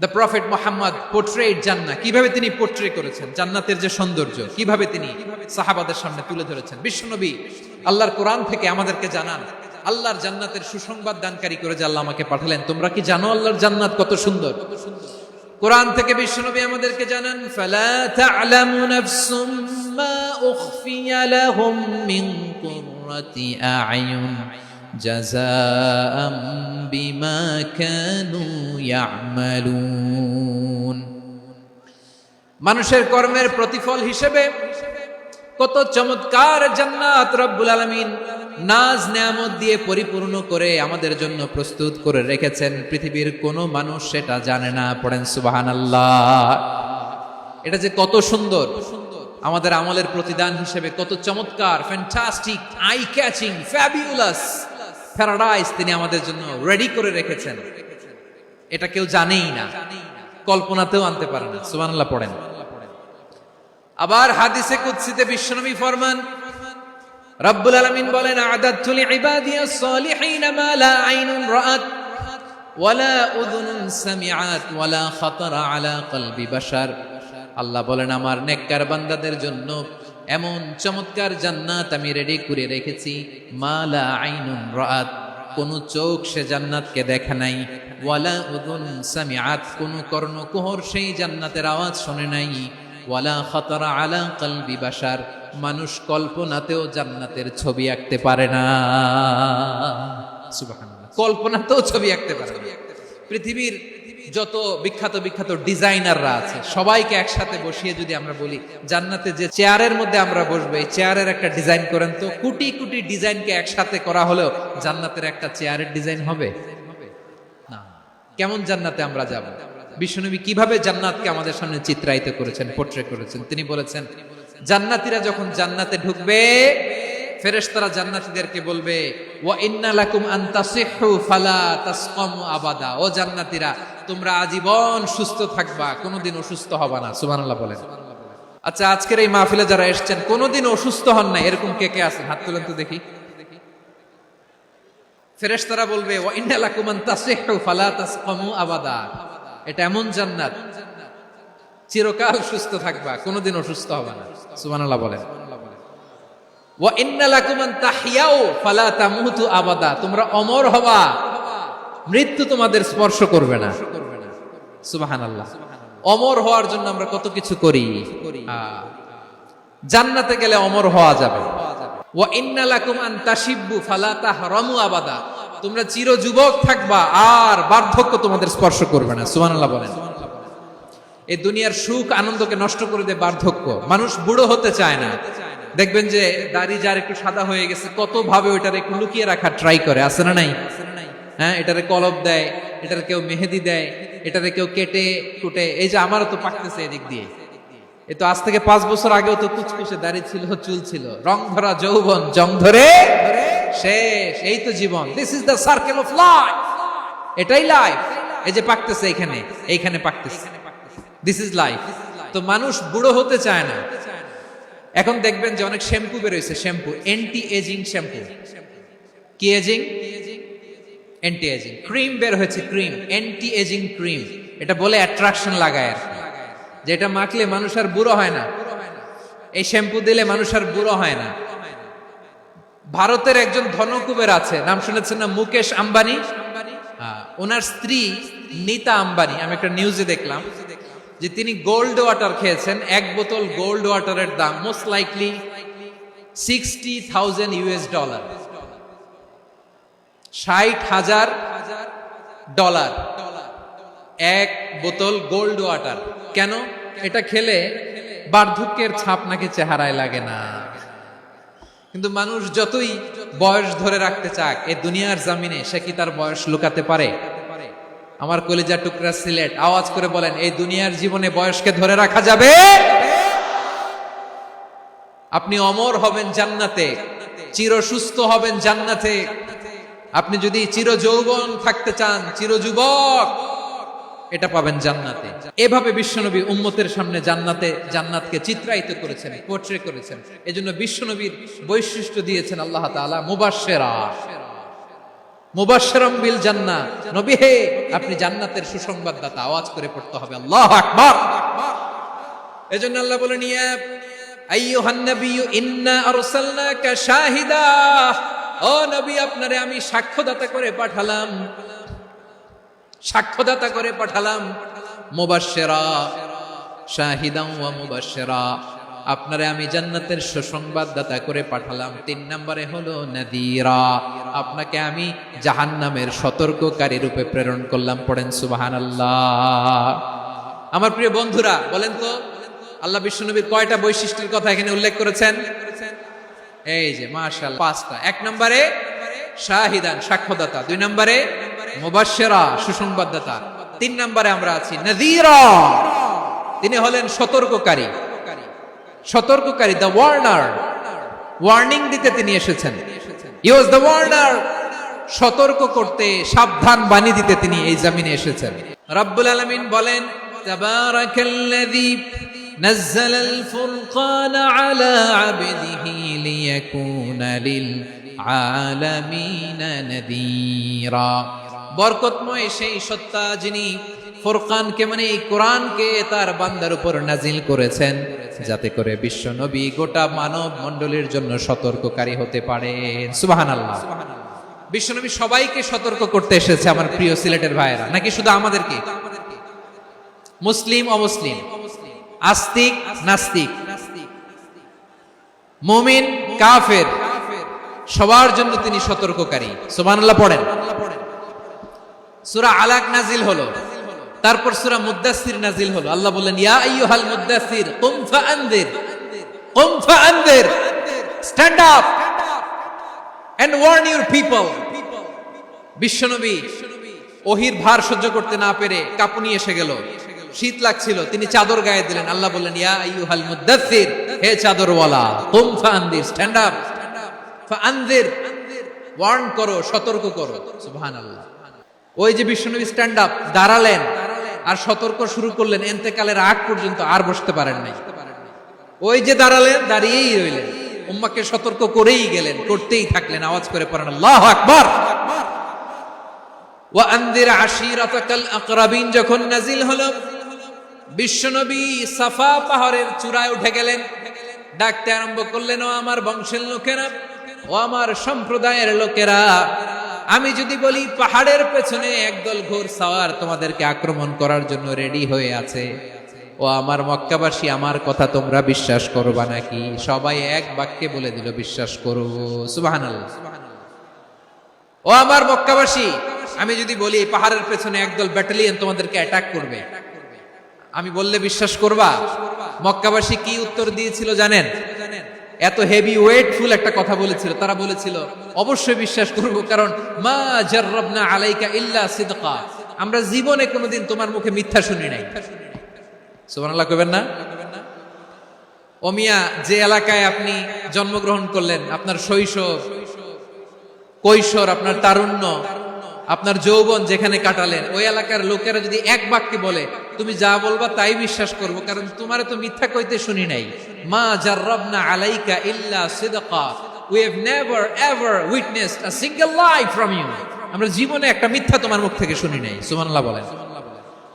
the prophet Muhammad portrait জান্নাত, কিভাবে তিনি পোর্ট্রে করেছেন জান্নাতের যে সৌন্দর্য, কিভাবে তিনি সাহাবাদের সামনে তুলে ধরেছেন। বিশ্বনবী আল্লাহর কোরআন থেকে আমাদেরকে জানান আল্লাহর জান্নাতের সুসংবাদ দানকারী করে যে আল্লাহ আমাকে পাঠালেন। তোমরা কি জানো আল্লাহর জান্নাত কত সুন্দর? কোরআন থেকে বিশ্বনবী আমাদেরকে জানান ফালা তা'লামু নাফসুম মা উখফিয়া লাহুম মিন কুররাতি আ'য়ুন জাযাআম বিমা কানু ইয়া'মালুন। মানুষের কর্মের প্রতিফল হিসেবে কত চমৎকার জান্নাত রব্বুল আলামিন নাজ নেয়ামত দিয়ে পরিপূর্ণ করে আমাদের জন্য প্রস্তুত করে রেখেছেন। পৃথিবীর কোনো মানুষ সেটা জানে না। পড়েন সুবহানাল্লাহ। এটা যে কত সুন্দর, আমাদের আমলের প্রতিদান হিসেবে কত চমৎকার, fantastic, eye catching, fabulous paradise তিনি আমাদের জন্য রেডি করে রেখেছেন। এটা কেউ জানেই না, কল্পনাতেও আনতে পারে না। সুবহানাল্লাহ পড়েন। আবার হাদিসে কুদসিতে বিশ্বনবী ফরমান রব্বুল আলামিন বলেন আ'দাতু লিইবাদিয়াস সালিহিনা মা লা আইনুন রাআত ওয়ালা উযুনুন সামিআত ওয়ালা খাতারা আলা কলবি বাশার। আল্লাহ বলেন আমার নেককার বান্দাদের জন্য এমন চমৎকার জান্নাত আমি রেডি করে রেখেছি, মা লা আইনুন রাআত, কোন চোখ সে জান্নাতকে দেখে নাই, ওয়ালা উযুন সামিআত, কোন কর্ণকুহর সেই জান্নাতের আওয়াজ শুনে নাই, ওয়ালা খাতারা আলা কলবি বাশার, মানুষ কল্পনাতেও জান্নাতের ছবি আঁকতে পারে না। সুবহানাল্লাহ। কল্পনাতেও ছবি আঁকতে পারে না। পৃথিবীর যত বিখ্যাত বিখ্যাত ডিজাইনাররা আছে সবাইকে একসাথে বসিয়ে যদি আমরা বলি জান্নাতে যে চেয়ারের মধ্যে আমরা বসবো এই চেয়ারের একটা ডিজাইন করেন, তো কোটি কোটি ডিজাইনকে একসাথে করা হলেও জান্নাতের একটা চেয়ারের ডিজাইন হবে না। কেমন জান্নাতে আমরা যাব? বিশ্বনবী কিভাবে জান্নাতকে আমাদের সামনে চিত্রায়িত করেছেন, পোর্ট্রে করেছেন। তিনি বলেছেন জান্নাতীরা যখন জান্নাতে ঢুকবে ফেরেশতারা জান্নাতীদেরকে বলবে ওয়া ইন্না লাকুম আন তাসিহু ফালা তাসকামু আবাদা, ও জান্নাতীরা তোমরা আজীবন সুস্থ থাকবা, কোনোদিন অসুস্থ হবা না। সুবহানাল্লাহ বলেন। আচ্ছা আজকের এই মাহফিলে যারা এসেছেন কোনোদিন অসুস্থ হন না এরকম কে কে আছেন? হাত তুলেন তো দেখি। ফেরেশতারা বলবে ওয়া ইন্না লাকুম আন তাসিহু ফালা তাসকামু আবাদা, এটা এমন জান্নাত চিরকাল সুস্থ থাকবা, কোনোদিন অসুস্থ হবে না। সুবহানাল্লাহ বলেন। ওয়া ইন্না লাকুম আন তাহইয়াউ ফালা তামুতু আবাদা, তোমরা অমর হবা, মৃত্যু তোমাদের স্পর্শ করবে না। সুবহানাল্লাহ। অমর হওয়ার জন্য আমরা কত কিছু করি, জান্নাতে গেলে অমর হওয়া যাবে। ওয়া ইন্না লাকুম আন তাশিব্বু ফালা তাহরামু আবাদা, তোমরা চির যুবক থাকবা আর বার্ধক্য তোমাদের স্পর্শ করবে না। সুবহানাল্লাহ বলেন। এই দুনিয়ার সুখ আনন্দকে নষ্ট করে দেয় বার্ধক্য। মানুষ বুড়ো হতে চায় না। দেখবেন যে দাড়ি যার একটু সাদা হয়ে গেছে কত ভাবে ওইটারে একটু লুকিয়ে রাখার ট্রাই করে, আছে না নাই? হ্যাঁ, এটারে কলপ দেয়, এটার কেউ মেহেদি দেয়, এটারে কেউ কেটে কুটে। এই যে আমারও তো পাকতেছে এদিক দিয়ে, এই তো আজ থেকে 5 বছর আগেও তো কুচকুচে দাড়ি ছিল, চুল ছিল, রং ধরা যৌবন জং ধরে শেষ। এই তো জীবন, this is the circle of life, এটাই লাইফ। এই যে পাকতেছে এইখানে, এইখানে পাকতেছে, দিস ইজ লাইফ। তো মানুষ বুড়ো হতে চায় না। এখন দেখবেন যে অনেক শ্যাম্পু বেরোইছে, শ্যাম্পু অ্যান্টি এজিং শ্যাম্পু। কি এজিং? Anti ageing. ক্রিম বের হয়েছে, ক্রিম অ্যান্টি এজিং ক্রিম। এটা বলে অ্যাট্রাকশন লাগায় আর কি, যেটা মাখলে মানুষ আর বুড়ো হয় না। এই শ্যাম্পু দিলে মানুষ আর বুড়ো হয় না। ভারতের একজন ধনকুবের আছে, নাম শুনেছেন না? মুকেশ আম্বানি। ওনার স্ত্রী নীতা আম্বানি, আমি একটা নিউজে দেখলাম যে তিনি গোল্ড ওয়াটার খেয়েছেন। 1 বোতল গোল্ড ওয়াটারের দাম মোস্ট লাইকলি $60,000 $60,000 1 বোতল গোল্ড ওয়াটার। কেন? এটা খেলে বার্ধক্যের ছাপ নাকি চেহারায় লাগে না। কিন্তু মানুষ যতই বয়স ধরে রাখতে চাক এই দুনিয়ার জামিনে, সে কি তার বয়স লুকাতে পারে? আমার কলিজা টুকরা সিলেট, আওয়াজ করে বলেন, এই দুনিয়ার জীবনে বয়সকে ধরে রাখা যাবে? আপনি অমর হবেন জান্নাতে, চির সুস্থ হবেন জান্নাতে। আপনি যদি চির যৌবন থাকতে চান, চির যুবক, এটা পাবেন জান্নাতে। এভাবে বিশ্বনবী উম্মতের সামনে জান্নাতকে চিত্রায়িত করেছেন, পোর্ট্রে করেছেন। এজন্য বিশ্বনবীর বৈশিষ্ট্য দিয়েছেন আল্লাহ তাআলা মুবাশশিরাম বিল জান্নাহ। নবী হে, আপনি জান্নাতের সুসংবাদদাতা। আওয়াজ করে পড়তে হবে আল্লাহু আকবার। এজন্য আল্লাহ বলেন, ইয়া আইয়ুহান নাবিয়্যু ইন্না আরসালনাকা শাহিদা। ও নবী, আপনারে আমি সাক্ষ্যদাতা করে পাঠালাম, সাক্ষ্যদাতা করে পাঠালাম। মুবাশশিরা, শাহিদান ওয়া মুবাশশিরা, আপনারে আমি জান্নাতের সুসংবাদদাতা করে পাঠালাম। 3 নম্বরে হলো নাযীরা, আপনাকে আমি জাহান্নামের সতর্ককারী রূপে প্রেরণ করলাম। পড়েন সুবহানাল্লাহ। আমার প্রিয় বন্ধুরা, বলেন তো আল্লাহ বিশ্বনবীর কয়টা বৈশিষ্ট্যের কথা এখানে উল্লেখ করেছেন? এই যে মাশাআল্লাহ 5টা। 1 নম্বরে শাহিদান, সাক্ষ্যদাতা। 2 নম্বরে মুবাশশিরা, সুসংবাদদাতা। 3 নম্বরে আমরা আছি নাযীরা, তিনি হলেন সতর্ককারী। সতর্ককারী, দ্য ওয়ার্নার, ওয়ার্নিং দিতে তিনি এসেছেন। হি ওয়াজ দ্য ওয়ার্নার, সতর্ক করতে, সাবধান বাণী দিতে তিনি এই জমিনে এসেছেন। রব্বুল আলামিন বলেন, তাবারাকাল্লাযী নাযালাল ফুরকানা আলা আবদিহি লিয়াকুনা লিল আলামিনা নাযীরা। বরকতময় সেই সত্তা যিনি ফুরকানকে মানে এই কোরআনকে তার বান্দার উপর নাজিল করেছেন, যাতে করে বিশ্ব নবী গোটা মানব মণ্ডলীর জন্য সতর্ককারী হতে পারেন। সুবহানাল্লাহ। বিশ্ব নবী সবাইকে সতর্ক করতে এসেছে আমার প্রিয় সিলেটের ভাইয়েরা, নাকি শুধু আমাদেরকে? মুসলিম অমুসলিম, আস্তিক নাস্তিক, মুমিন কাফের, সবার জন্য তিনি সতর্ককারী। সুবহানাল্লাহ পড়েন। সূরা আলাক নাজিল হলো, তারপর সূরা মুদ্দাসসির নাজিল হলো। আল্লাহ বললেন, ইয়া আইয়ুহাল মুদ্দাসসির কুম ফাআনদির, কুম ফাআনদির, stand up and warn your people. বিশ্বনবী ওহীর ভার সহ্য করতে না পেরে কাঁপুনি এসে গেল, শীত লাগছিল, তিনি চাদর গায়ে দিলেন। আল্লাহ বললেন, ইয়া আইয়ুহাল মুদ্দাসসির, হে চাদরওয়ালা, কুম ফাআনদির, স্ট্যান্ড আপ, ফাআনদির, ওয়ার্ন করো, সতর্ক করো। সুবহানাল্লাহ। ওই যে বিশ্বনবী স্ট্যান্ড আপ, দাঁড়ালেন আর সতর্ক শুরু করলেন, ইন্তেকালের আগ পর্যন্ত আর বসতে পারেন নাই। ওই যে দাঁড়ালেন, দাঁড়িয়েই রইলেন, উম্মাহকে সতর্ক করেই গেলেন, করতেই থাকলেন। আওয়াজ করে পড়েন আল্লাহু আকবার। ওয়া আনদির আশীরাতাকাল আকরাবিন যখন নাজিল হলো, বিশ্বনবী সাফা পাহাড়ের চূড়ায় উঠে গেলেন, ডাকতে আরম্ভ করলেন, ও আমার বংশের লোকেরা, ও আমার সম্প্রদায়ের লোকেরা, আমি যদি বলি পাহাড়ের পেছনে একদল ঘোড়সাওয়ার তোমাদেরকে আক্রমণ করার জন্য রেডি হয়ে আছে, ও আমার মক্কাবাসী, আমার কথা তোমরা বিশ্বাস করবা নাকি? সবাই এক বাক্যে বলে দিল, বিশ্বাস করব। সুবহানাল্লাহ। ও আমার মক্কাবাসী, আমি যদি বলি পাহাড়ের পেছনে একদল ব্যাটালিয়ন তোমাদেরকে অ্যাটাক করবে, আমি বললে বিশ্বাস করবা? মক্কাবাসী কি উত্তর দিয়েছিল জানেন? এত হেভি ওয়েটফুল একটা কথা বলেছিল। তারা বলেছিল, অবশ্যই বিশ্বাস করব, কারণ মা জাররাবনা আলাইকা ইল্লা সিদকা, আমরা জীবনে কোনোদিন তোমার মুখে মিথ্যা শুনি নাই। সুবহানাল্লাহ কইবেন না? ও মিয়া, যে এলাকায় আপনি জন্মগ্রহণ করলেন, আপনার শৈশব, কৈশোর, আপনার তারুণ্য, আপনার যৌবন যেখানে কাটালেন, ওই এলাকার লোকেরা যদি এক বাক্যে বলে তুমি যা বলবা তাই বিশ্বাস করব, কারণ তোমারে তো মিথ্যা কইতে শুনি নাই। মা জাররাবনা আলাইকা ইল্লা সিদকা, we have never ever witnessed a single lie from you, আমরা জীবনে একটা মিথ্যা তোমার মুখ থেকে শুনি নাই। সুবহানাল্লাহ বলেন।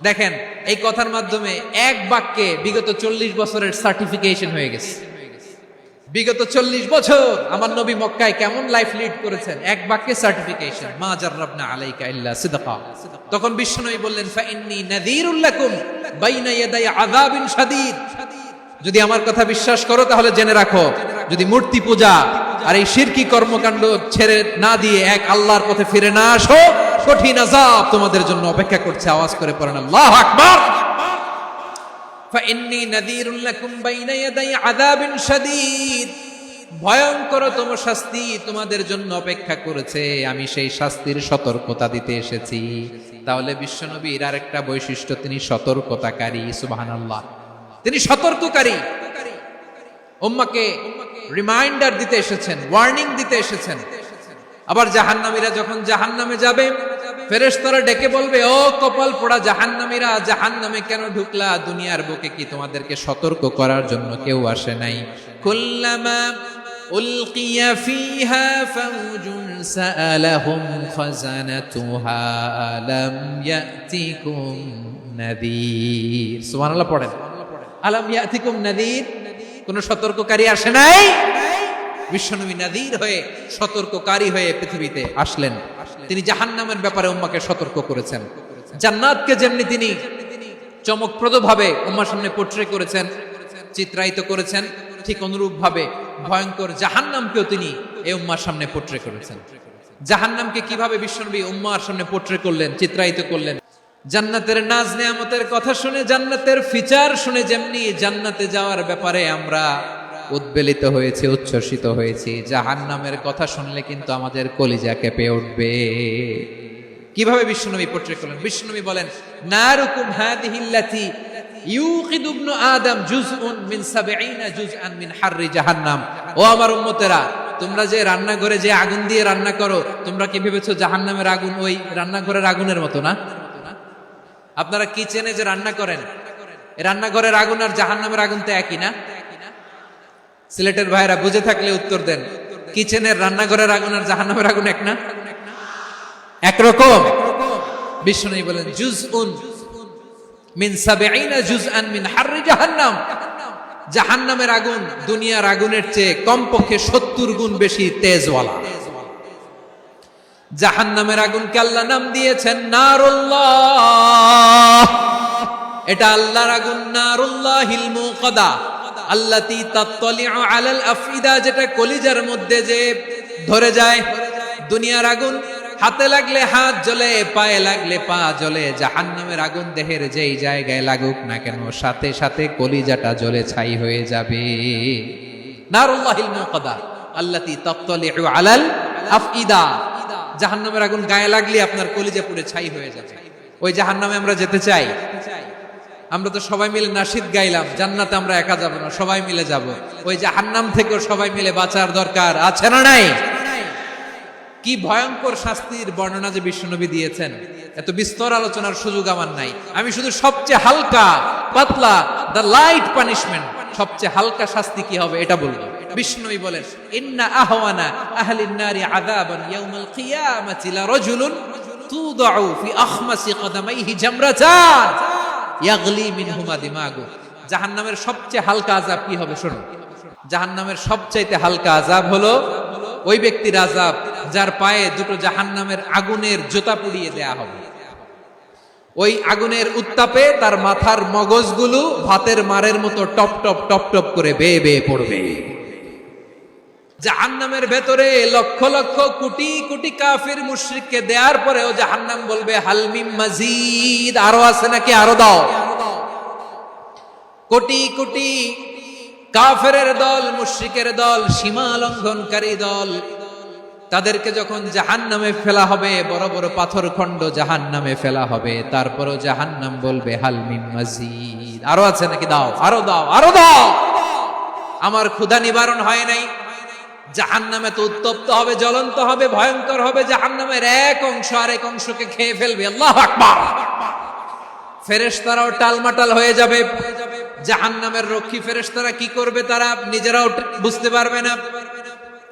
দেখেন, এই কথার মাধ্যমে এক বাক্যে বিগত 40 বছরের সার্টিফিকেশন হয়ে গেছে। বিগত 40 বছর আমার নবী মক্কায় কেমন লাইফ লিড করেছেন, এক বাক্যে সার্টিফিকেশন, মা জাররাবনা আলাইকা ইল্লা সিদকা। তখন বিশ্বনবী বললেন, ফা ইন্নী নাযীরুল লাকুম বাইনা ইয়াদাই আযাবিন শাদীদ, যদি আমার কথা বিশ্বাস করো তাহলে জেনে রাখো, যদি মূর্তি পূজা আর এই শিরকি কর্মকাণ্ড ছেড়ে না দিয়ে এক আল্লাহর পথে ফিরে না আসো, কঠিন আযাব তোমাদের জন্য অপেক্ষা করছে। আওয়াজ করে পড়েন আল্লাহু আকবার। ফাইন্নী নাযীরুল লাকুম বাইনা ইয়াদাই আযাবিন শাদীদ, ভয়ঙ্করতম শাস্তি তোমাদের জন্য অপেক্ষা করেছে, আমি সেই শাস্তির সতর্কতা দিতে এসেছি। তাহলে বিশ্বনবীর আরেকটা বৈশিষ্ট্য, তিনি সতর্কতাকারী। সুবহানাল্লাহ, তিনি সতর্ককারী। উম্মাহকে রিমাইন্ডার দিতে এসেছেন, ওয়ার্নিং দিতে এসেছেন। আবার জাহান্নামীরা যখন জাহান্নামে যাবে, ফেরেশতারা ডেকে বলবে, ও কপাল পোড়া জাহান্নামীরা, জাহান্নামে কেন ঢুকলা? দুনিয়ার বুকে কি তোমাদেরকে সতর্ক করার জন্য কেউ আসে নাই? কুল্লামা উলকিয়া ফিহা ফাউজুন সাআলাহুম খাযানাতুহা আলাম ইয়াতিকুম নাযীর। সুবহানাল্লাহ পড়েন। আলাম ইয়াতিকুম নাযীর, কোন সতর্ককারী আসে নাই? বিশ্বনবী নাযীর হয়ে, সতর্ককারী হয়ে পৃথিবীতে আসলেন। তিনি জাহান্নামের ব্যাপারে উম্মাকে সতর্ক করেছেন। জান্নাতকে যেমনি তিনি চমকপ্রদ ভাবে উম্মার সামনে পোট্রে করেছেন, চিত্রায়িত করেছেন, ঠিক অনুরূপ ভাবে ভয়ঙ্কর জাহান্নামকেও তিনি এই উম্মার সামনে পোট্রে করেছেন। জাহান্নামকে কিভাবে বিশ্বনবী উম্মার সামনে পোট্রে করলেন, চিত্রায়িত করলেন? জান্নাতের নাজ নেয়ামতের কথা শুনে, জান্নাতের ফিচার শুনে যেমনি জান্নাতে যাওয়ার ব্যাপারে আমরা উদ্বেলিত হয়েছে, উচ্ছ্বসিত হয়েছি, জাহান্নামের কথা শুনলে কিন্তু আমাদের কলিজা কেঁপে উঠবে। কিভাবে বিশ্বনবী পোট্রে করলেন? বিশ্বনবী বলেন, নারুকুম হাদিহিল্লাতি ইউকিদু ইবনু আদম জুজউন মিন 70 জুজআন মিন হাররি জাহান্নাম। ও আমার উম্মতেরা, তোমরা যে রান্নাঘরে যে আগুন দিয়ে রান্না করো, তোমরা কি ভেবেছো জাহান্নামের আগুন ওই রান্নাঘরের আগুনের মতো না? আপনারা কিচেনে যে রান্না করেন, রান্নাঘরের আগুন আর জাহান্নামের আগুন তো একই না? সিলেটের ভাইরা বুঝে থাকলে উত্তর দেন, কিচেনের রান্নাঘরের আগুন আর জাহান্নামের আগুন এক না? একরকম। বিশ্বনবী বলেন, জুজউন মিন 70 জুজআন মিন হাররি জাহান্নাম। জাহান্নামের আগুন দুনিয়ার আগুনের চেয়ে কমপক্ষে 70 গুণ বেশি তেজওয়ালা। জাহান্নামের আগুনকে আল্লাহ নাম দিয়েছেন নারুল্লাহ। এটা আল্লাহর আগুন, নারুল্লাহিল মুকাদা আল্লাতী তাত্তালিউ আলাল আফইদা, যেটা কলিজার মধ্যে যে ধরে যায়। দুনিয়ার আগুন হাতে লাগলে হাত জ্বলে, পায়ে লাগলে পা জ্বলে। জাহান্নামের আগুন দেহের যেই জায়গায় লাগুক না কেন, সাথে সাথে কলিজাটা জ্বলে ছাই হয়ে যাবে। নারুল্লাহিল মুকাদা আল্লাতী তাত্তালিউ আলাল আফইদা, জাহান্নামের আগুন গায়ে লাগলে আপনার কলিজা পুড়ে ছাই হয়ে যাবে। ওই জাহান্নামে আমরা যেতে চাই? আমরা তো সবাই মিলে নাশিদ গাইলাম, জান্নাতে আমরা একা যাব না, সবাই মিলে যাব। ওই জাহান্নাম থেকেও সবাই মিলে বাঁচার দরকার আছে না নাই? কি ভয়ঙ্কর শাস্তির বর্ণনা যে বিশ্বনবী দিয়েছেন, এত বিস্তর আলোচনার সুযোগ আমার নাই। আমি শুধু সবচেয়ে হালকা পাতলা, দ্য লাইট পানিশমেন্ট, সবচেয়ে হালকা শাস্তি কি হবে এটা বলবো। বিশ্বনবী বলেন, ইন্না আহওয়ানা আহলিন নারি আযাবান ইয়াউমাল কিয়ামাতি লারাজুলুন তুদাউ ফি আখমাসি কদামাইহি জামরাতান ইয়াগলি মিনহুমা দিমাগু। জাহান্নামের সবচেয়ে হালকা আযাব কি হবে শুনুন। জাহান্নামের সবচাইতে হালকা আযাব হলো ওই ব্যক্তির আযাব যার পায়ে দুটো জাহান্নামের আগুনের জুতা পুড়িয়ে দেয়া হবে। ওই আগুনের উত্তাপে তার মাথার মগজগুলো ভাতের মারের মতো টপ টপ টপ টপ করে বেয়ে বেয়ে পড়বে। জাহান্নামের ভেতরে লক্ষ লক্ষ কোটি কোটি কাফির মুশরিককে দেওয়ার পরেও জাহান্নাম বলবে, হাল মিন মাজিদ, আরো আছে নাকি, আরো দাও। কোটি কোটি কাফেরের দল, মুশরিকের দল, সীমা লঙ্ঘনকারী দল তাদেরকে যখন জাহান্নামে ফেলা হবে, বড় বড় পাথর খণ্ড জাহান্নামে ফেলা হবে, তারপরও জাহান্নাম বলবে হাল মিন মাজিদ, আরো আছে নাকি, দাও, আরো দাও, আরো দাও। আমার ক্ষুধা নিবারণ হয় নাই। জাহান্নামে তো উত্তপ্ত হবে, জ্বলন্ত হবে, ভয়ঙ্কর হবে। জাহান্নামের এক অংশ আরেক অংশকে খেয়ে ফেলবে। আল্লাহু আকবার। ফেরেশতারাও টালমাটাল হয়ে যাবে। জাহান্নামের রক্ষী ফেরেশতারা কি করবে তারা নিজেরাও বুঝতে পারবে না।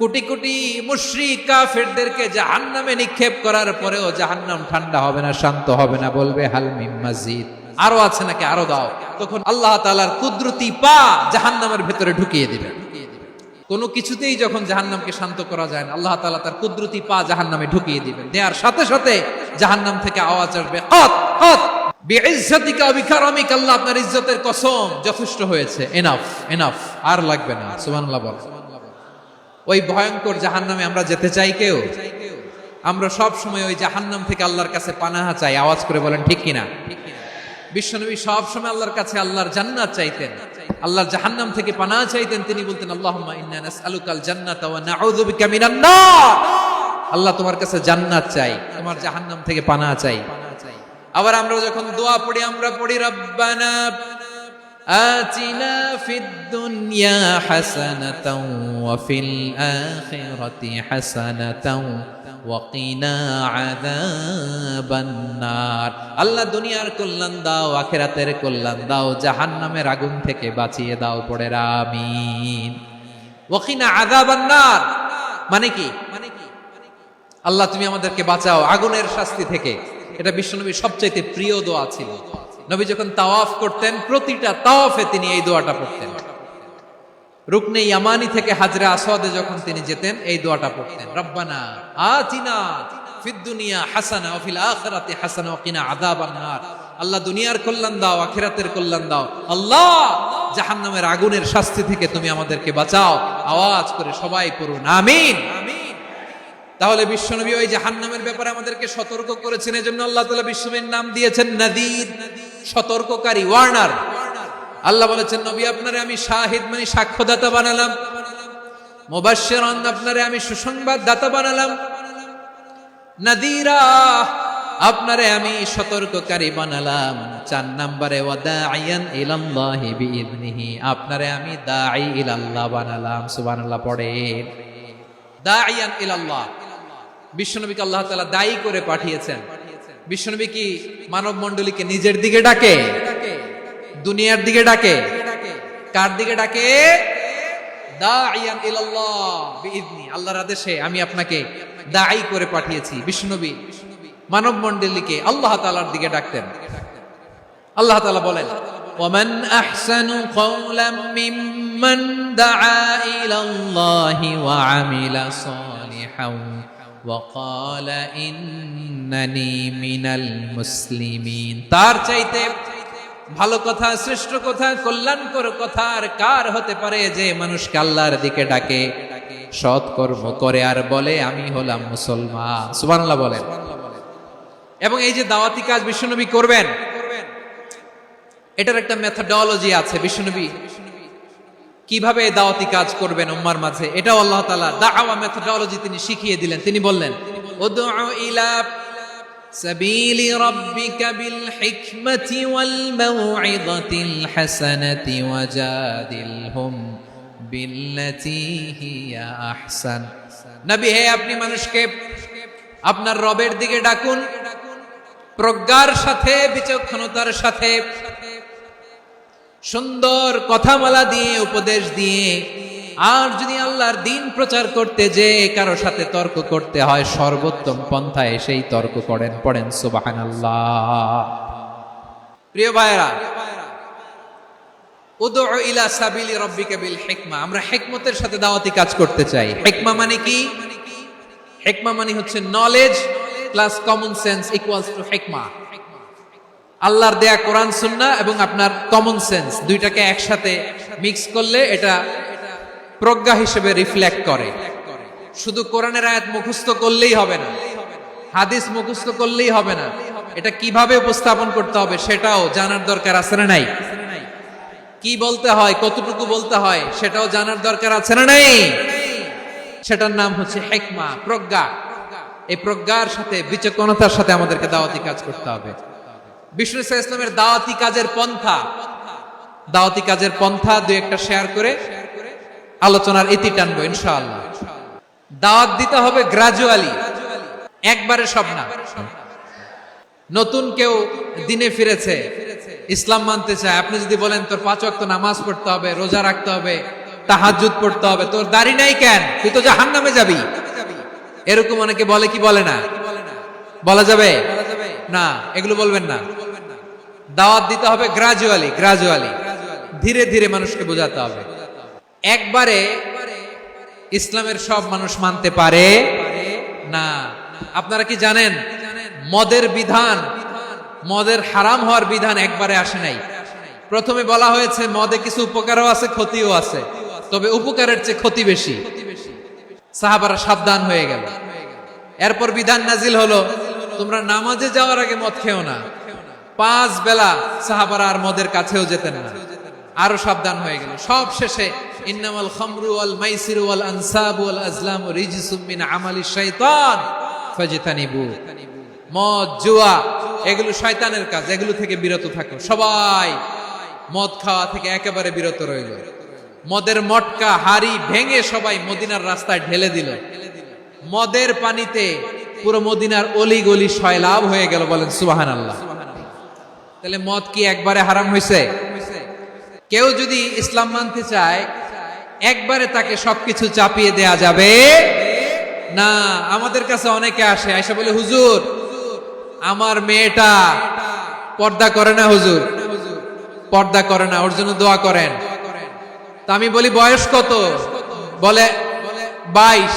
কোটি কোটি মুশরিক কাফেরদেরকে জাহান্নামে নিক্ষেপ করার পরেও জাহান্নাম ঠান্ডা হবে না, শান্ত হবে না, বলবে হাল মিন মাজিদ, আরো আছে নাকি, আরো দাও। তখন আল্লাহ তাআলার কুদরতি পা জাহান্নামের ভেতরে ঢুকিয়ে দিবেন। কোনো কিছুতেই যখন জাহান্নামকে শান্ত করা যায় না, আল্লাহ তাআলা তার কুদরতি পা জাহান্নামে ঢুকিয়ে দিবেন। দেওয়ার সাথে সাথে জাহান্নাম থেকে আওয়াজ আসবে, কত কত বিইজ্জাতিকা ওয়া বিকারামিকা, আল্লাহ আপনার ইজ্জতের কসম, যথেষ্ট হয়েছে, এনাফ এনাফ, আর লাগবে না। সুবহানাল্লাহ বল। ওই ভয়ঙ্কর জাহান্নামে আমরা যেতে চাই কেউ? আমরা সব সময় ওই জাহান্নাম থেকে আল্লাহর কাছে পানাহা চাই। আওয়াজ করে বলেন ঠিক কিনা? বিশ্বনবী সব সময় আল্লাহর কাছে আল্লাহর জান্নাত চাইতেন, আল্লাহর জাহান্নাম থেকে পানাহা চাইতেন। তিনি বলতেন আল্লাহুম্মা ইন্না নাসআলুকাল জান্নাতা ওয়া নাউযু বিকা মিনান নার। আল্লাহ তোমার কাছে জান্নাত চাই, তোমার জাহান্নাম থেকে পানাহা চাই। আবার আমরা যখন দোয়া পড়ি, আমরা পড়ি রব্বানা আতিনা ফিদ দুনিয়া হাসানাতাও ওয়া ফিল আখিরাতি হাসানাতাও ওয়া কিনা আযাবান নার। আল্লাহ দুনিয়ার কল্যাণ দাও, আখিরাতের কল্যাণ দাও, জাহান্নামের আগুন থেকে বাঁচিয়ে দাও। পড়ে আমিন। ওয়া কিনা আযাবান নার মানে কি? আল্লাহ তুমি আমাদেরকে বাঁচাও আগুনের শাস্তি থেকে। এটা বিশ্বনবীর সবচাইতে প্রিয় দোয়া ছিল। নবী যখন তাওয়াফ করতেন, প্রতিটা তাওয়াফে তিনি এই দোয়াটা পড়তেন। রুকনে ইয়ামানি থেকে হাজরে আসওয়াদে যখন তিনি যেতেন, এই দোয়াটা পড়তেন, রব্বানা আতিনা ফিদ দুনিয়া হাসানা ওয়া ফিল আখিরাতি হাসানা ওয়া কিনা আযাবান নার। আল্লাহ দুনিয়ার কল্যাণ দাও, আখিরাতের কল্যাণ দাও। আল্লাহ জাহান্নামের আগুনের শাস্তি থেকে তুমি আমাদেরকে বাঁচাও। আওয়াজ করে সবাই পড়ুন আমিন। তাহলে বিশ্বনবী ওই জাহান্নামের ব্যাপারে আমাদেরকে সতর্ক করেছেন। এজন্য আল্লাহ তাআলা বিশ্বনবীর নাম দিয়েছেন নাযীর, সতর্ককারী, ওয়ার্নার। আল্লাহ বলেছেন নবী আপনারে আমি শাহিদ মানে সাক্ষ্যদাতা বানালাম, মুবাশশিরান আপনারে আমি সুসংবাদ দাতা বানালাম, নাযীরা আপনারে আমি সতর্ককারী বানালাম। 4 নম্বরে ওয়া দাঈয়ান ইলাল্লাহি বিইذনিহি, আপনারে আমি দাঈ ইলাল্লাহ বানালাম। সুবহানাল্লাহ পড়ে। দাঈয়ান ইলাল্লাহ, বিশ্বনবীকে আল্লাহ তাআলা দায়ী করে পাঠিয়েছেন। বিশ্বনবী কি মানব মণ্ডলীকে নিজের দিকে ডাকে? দুনিয়ার দিকে ডাকে? কার দিকে ডাকে? দাঈয়ান ইলাল্লাহ বিইذনি, আল্লাহর আদেশে আমি আপনাকে দায়ী করে পাঠিয়েছি। বিশ্বনবী মানব মণ্ডলীকে আল্লাহ তাআলার দিকে ডাকতেন। আল্লাহ তাআলা বলেন ওয়ামান আহসানু কওলাম মিম্মান দাআ ইলাল্লাহি ওয়া আমিলা সালিহান ওয়া ক্বালা ইন্নানি মিনাল মুসলিমিন। তার চাইতে ভালো কথা, শ্রেষ্ঠ কথা, কল্যাণকর কথা আর কার হতে পারে যে মানুষকে আল্লাহর দিকে ডাকে, সৎ কর্ম করে আর বলে আমি হলাম মুসলমান। সুবহানাল্লাহ বলেন। এবং এই যে দাওয়াতি কাজ বিশ্বনবী করবেন, এটার একটা মেথডোলজি আছে। বিশ্বনবী কিভাবে দাওয়াতি কাজ করবেন উম্মার মাঝে, এটাও আল্লাহ তাআলা দাওয়া মেথডোলজি তিনি শিখিয়ে দিলেন। তিনি বললেন উদউ ইলা সাবিলি রাব্বিকা বিল হিকমাতি ওয়াল মাউইযাতিল হাসানাতি ওয়াজাদিলহুম বিল্লাতী হিয়া আহসান। নবী হে, আপনি মানুষকে আপনার রবের দিকে ডাকুন প্রজ্ঞার সাথে, বিচক্ষণতার সাথে, সুন্দর কথামালা দিয়ে, উপদেশ দিয়ে। আর যদি আল্লাহর দ্বীন প্রচার করতে যে কারো সাথে তর্ক করতে হয়, সর্বোত্তম পন্থায় সেই তর্ক করেন। পড়েন সুবহানাল্লাহ। প্রিয় ভাইরা, উদউ ইলা সাবিলি রাব্বিকা বিল হিকমা, আমরা হিকমতের সাথে দাওয়াতি কাজ করতে চাই। হিকমা মানে কি? হিকমা মানে হচ্ছে knowledge plus common sense equals to হিকমা। আল্লাহর দেয়া কোরআন সুন্নাহ এবং আপনার কমন সেন্স দুইটাকে একসাথে মিক্স করলে এটা প্রজ্ঞা হিসেবে রিফ্লেক্ট করে। শুধু কোরআনের আয়াত মুখস্থ করলেই হবে না, হাদিস মুখস্থ করলেই হবে না, এটা কিভাবে উপস্থাপন করতে হবে সেটাও জানার দরকার আছে না নাই? কি বলতে হয়, কতটুকু বলতে হয় সেটাও জানার দরকার আছে না নাই? সেটার নাম হচ্ছে হিকমা, প্রজ্ঞা। এই প্রজ্ঞার সাথে বিচক্ষণতার সাথে আমাদেরকে দাওয়াতি কাজ করতে হবে। বিষ্ণু ইসলামের দাওয়াতি কাজের পন্থা দুই একটা শেয়ার করে আলোচনার ইতি টানবো ইনশাআল্লাহ। দাওয়াত দিতে হবে গ্রাজুয়ালি, একবারে সব না। নতুন কেউ দিনে ফিরেছে, ইসলাম মানতে চায়, আপনি যদি বলেন তোর 5 ওয়াক্ত নামাজ পড়তে হবে, রোজা রাখতে হবে, তাহাজ্জুদ পড়তে হবে, তোর দাড়ি নাই কেন, তুই তো জাহান্নামে যাবি, এরকম অনেকে বলে কি বলে না? বলা যাবে না, এগুলো বলবেন না। দাওয়াত দিতে হবে গ্রাজুয়ালি, ধীরে ধীরে মানুষকে বোঝাতে হবে। একবারে ইসলামের সব মানুষ মানতে পারে না। আপনারা কি জানেন মদের বিধান, মদের হারাম হওয়ার বিধান একবারে আসে নাই। প্রথমে বলা হয়েছে মদে কিছু উপকারও আছে, ক্ষতিও আছে, তবে উপকারের চেয়ে ক্ষতি বেশি। সাহাবারা সাবধান হয়ে গেল। এরপর বিধান নাজিল হলো, তোমরা নামাজে যাওয়ার আগে মদ খেও না। 5 বেলা সাহাবারা আর মদের কাছেও যেতেন না, আরো সাবধান হয়ে গেল। সব শেষে ইন্নামাল খামরু ওয়াল মাইসিরু ওয়াল আনসাবু ওয়াল আজলামু রিজসুম মিন আমালিশ শাইতান ফাজতানিবু। মদ, জুয়া এগুলো শয়তানের কাজ, এগুলো থেকে বিরত থাকো। সবাই মদ খাওয়া থেকে একেবারে বিরত রইল। মদের মটকা হাড়ি ভেঙে সবাই মদিনার রাস্তায় ঢেলে দিল। মদের পানিতে পুরো মদিনার অলি গলি সয়লাভ হয়ে গেল। বলেন সুবহানাল্লাহ। তাহলে মদ কি একবারে হারাম হয়েছে? কেউ যদি ইসলাম মানতে চায় একবারে তাকে সবকিছু চাপিয়ে দেয়া যাবে না। আমাদের কাছে অনেকে আসে, আয়সা বলে হুজুর আমার মেয়েটা পর্দা করে না, হুজুর পর্দা করে না, ওর জন্য দোয়া করেন। তা আমি বলি বয়স কত? বলে 22।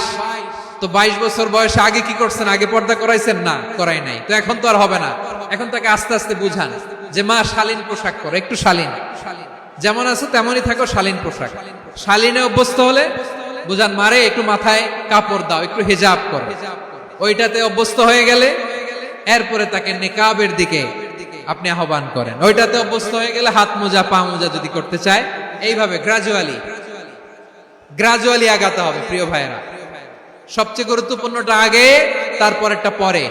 তো 22 বছর বয়সে আগে কি করছেন? আগে পর্দা করাইছেন? না, করাই নাই। তো এখন তো আর হবে না। এখন তাকে আস্তে আস্তে বুঝান যে মা শালীন পোশাক করো, একটু শালীন, যেমন আছো তেমনই থাকো, শালীন পোশাক। শালীনে অভ্যস্ত হলে বুঝান মারে একটু মাথায় কাপড় দাও, একটু হিজাব করো। ওইটাতে অভ্যস্ত হয়ে গেলে এরপরে তাকে নিকাবের দিকে আপনি আহ্বান করেন। ওইটাতে অভ্যস্ত হয়ে গেলে হাত মোজা, পা মোজা যদি করতে চায়, এইভাবে গ্রাজুয়ালি আগাতে হবে। প্রিয় ভাইয়েরা, সবচেয়ে গুরুত্বপূর্ণটা আগে, তারপরেরটা পরে।